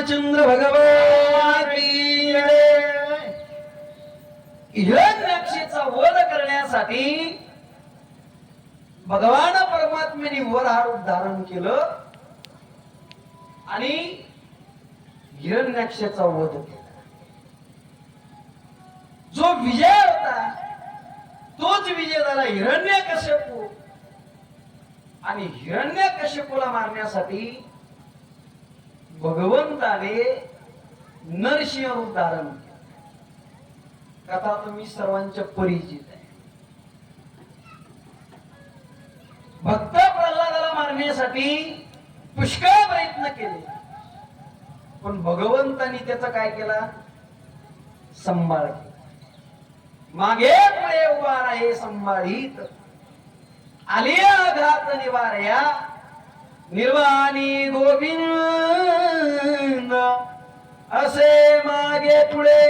रामचंद्र भगवान हिरण्याक्षेचा वध करण्यासाठी भगवान परमात्म्याने वराह रूप धारण केलं आणि हिरण्याक्षेचा वध केला. जो विजय होता तोच विजय झाला हिरण्यकश्यपू. आणि हिरण्यकश्यपूला मारण्यासाठी भगवंताने नरसिंह रूप धारण केलं. कथा तुम्ही सर्वांच्या परिचित आहे. भक्त प्रल्हादाला मारण्यासाठी पुष्कळ प्रयत्न केले, पण भगवंतानी त्याचा काय केला? संभाळ केला. मागे पुढे उभा राहे संभाळीत, आलिया घात निवार्या निर्वाणी गोविंद. असे मागे पुढे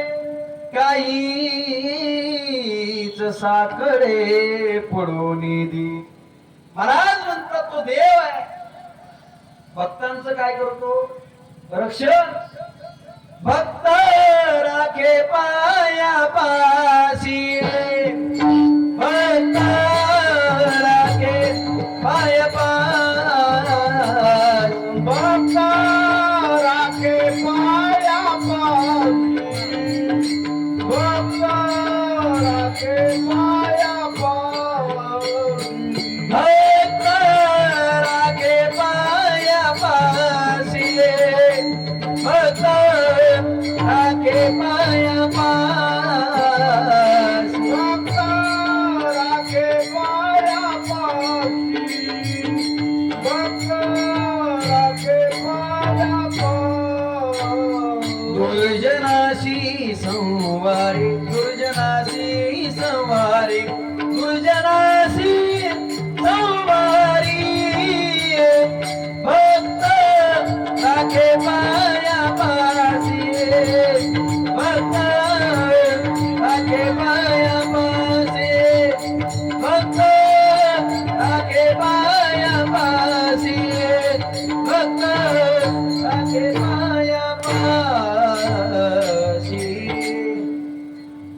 काहीच साकडे पडून दी. महाराज म्हणतात तो देव आहे, भक्तांचं काय करतो? रक्षण. भक्त राखे पाया पाशी, भक्त राखे पाया पाशी, भक्त राखे पाया पाशी, भक्त राखे पाया पाशी, भक्त राखे पाया पाशी, भक्त राखे पाया पाशी, भक्त राखे पाया पाशी, भक्त राखे पाया पाशी. दुर्जनाशी संवारी, दुर्जनाशी संवारी, दुर्जनाशी संवारी, भक्त राखे पाया पाशी, भक्त राखे पाया पाशी, भक्त राखे पाया पाशी, भक्त राखे पाया पाशी,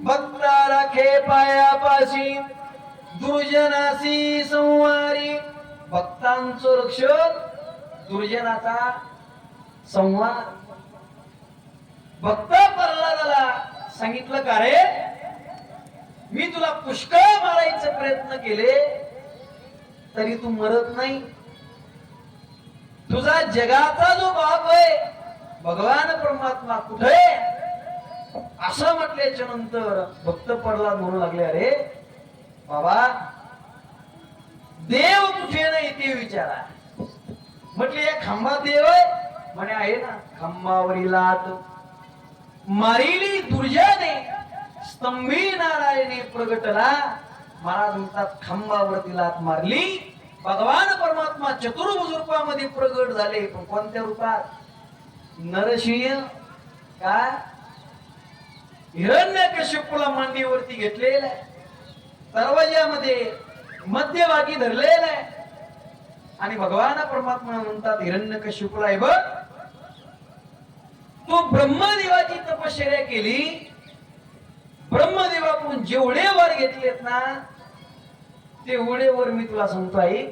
भक्त राखे पाया पाशी. दुर्जनाशी संवारी, भक्तांचं रक्षण, दुर्जनाचा संवार. भक्त प्रल्हादाला सांगितलं का रे, मी तुला पुष्कळ मारायचे प्रयत्न केले तरी तू मरत नाही. तुझा जगाचा जो बाप आहे भगवान परमात्मा कुठे? असं म्हटल्याच्या नंतर भक्त प्रल्हाद म्हणू लागले, अरे बाबा देव कुठे नाही ते विचारा. म्हटले या खांबात देव आहे? म्हणे आहे ना. खांबावरील लात मारिली दुर्जने, स्तंभी नारायणे प्रगटला. महाराज म्हणतात खांबावरती लात मारली, भगवान परमात्मा चतुर्भुज रूपामध्ये प्रगट झाले. पण कोणत्या रूपात? नरसिंह. का? हिरण्यकश्यपूला मांडीवरती घेतलेला आहे, दरवाज्यामध्ये मध्यभागी धरलेला आहे. आणि भगवान परमात्मा म्हणतात हिरण्यकश्यपूला, हे बघ तू ब्रह्मदेवाची तपश्चर्या केली, ब्रह्मदेवाकडून जेवढे वर घेतलेत ना तेवढे वर मी तुला सांगतो आहे.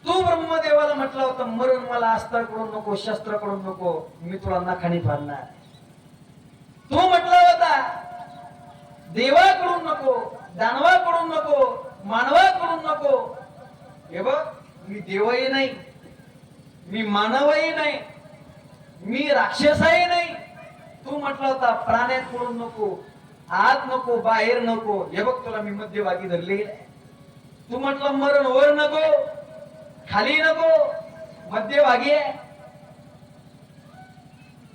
तू ब्रह्मदेवाला म्हटला होता मरण मला अस्त्र कडून नको, शस्त्र कडून नको, मी तुला नाखाणी फाडणार. तू म्हटला होता देवाकडून नको, दानवाकडून नको, मानवाकडून नको. हे बघ मी देवही नाही, मी मानवही नाही, मी राक्षसही नाही. तू म्हटला होता प्राण्याकडून नको, आत नको, बाहेर नको. हे बघ तुला मी मध्यभागी धरले. तू म्हटलं मरण वर नको, खाली नको, मध्यभागी आहे.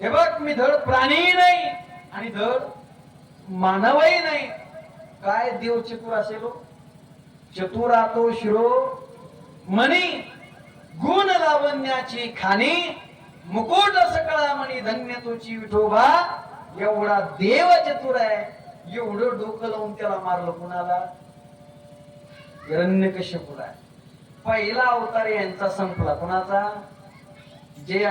हे बघ मी धड प्राणी नाही आणि धड मानवही नाही. काय देव चतुर असेल? चतुरातो शिरो मणी, गुण लावण्याची खाणी, मुकुट सकळा मणी, धन्य तोची विठोबा. एवढा देव चतुर आहे, एवढं डोकं लावून त्याला मारलं कुणाला? हिरण्यकश्यपूला. पहिला अवतार यांचा संपला. कुणाचा? जे